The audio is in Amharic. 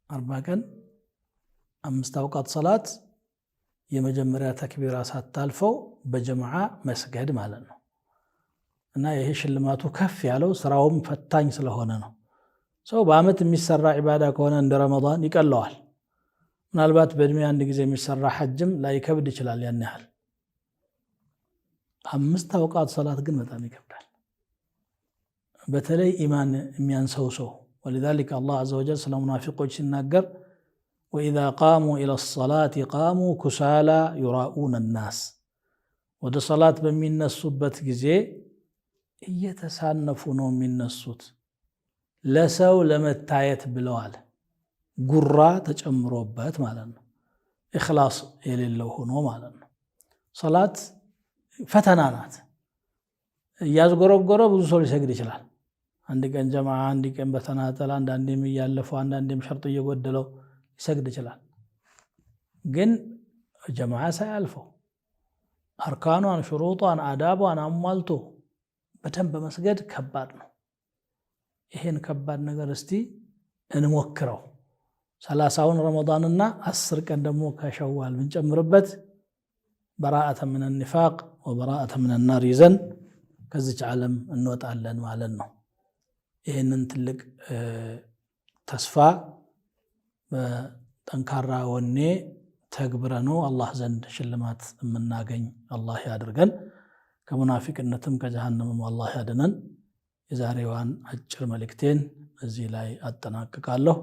40 ቀን 5 አውቃት ሰላት የመጀመሪያ ተክቢራ ሳታልፈው በጀማዓ መስገድ ማለት ነው። እና ይሄ ሽልማቱ ከፍ ያለው ስራውም ፈታኝ ስለሆነ ነው። ሰው በአመት የሚሰራ ዒባዳ ከሆነ እንደ ረመዳን ይቀለዋል። ምናልባት በእድሜ አንድ ጊዜ የሚሰራ ሐጅም ላይከብድ ይችላል ያን ያህል። 5 አውቃት ሰላት ግን በጣም ይከብዳል። በተለይ ኢማን የሚያንሰው ሰው ولذلك الله عز وجل ስለ ሙናፊቆች ሲናገር وإذا قاموا إلى الصلاة قاموا كسالى يراؤون الناس ወደ ሰላት በሚነሱበት ጊዜ እየተሳነፉ ነው የሚነሱት ለሰው ለመታየት ብለዋል። ጉራ ተጨምሮበት ማለት ነው። ኢኽላስ የሌለው ሆኖ ማለት ነው። ሰላት ፈተና ናት። እያዝጎረጎረ ብዙ ሰው ሊሰግድ ይችላል። አንድ ቀን ጀማዓ፣ አንድ ቀን በተናጠል፣ አንዳንዴም እያለፈው፣ አንዳንዴም ሸርጥ እየጎደለው ሊሰግድ ይችላል። ግን ጀማዓ ሳያልፈው አርካኗን፣ ሽሩጧን፣ አዳቧን አሟልቶ በደንብ መስገድ ከባድ ነው። ይሄን ከባድ ነገር እስቲ እንሞክረው። 30ውን ረመዳንና 10 ቀን ደግሞ ከሸዋል ብንጨምርበት በራአተ ምን النفاق ወበራአተ ምን النار ይዘን ከዚች ዓለም እንወጣለን ማለት ነው። ይሄንን ትልቅ ተስፋ በጠንካራ ወኔ ተግብረነው አላህ ዘንድ ሽልማት የምናገኝ አላህ ያድርገን። ከሙናፊቅነትም ከጀሃነምም አላህ ያድነን። የዛሬዋን አጭር መልእክቴን እዚህ ላይ አጠናቅቃለሁ።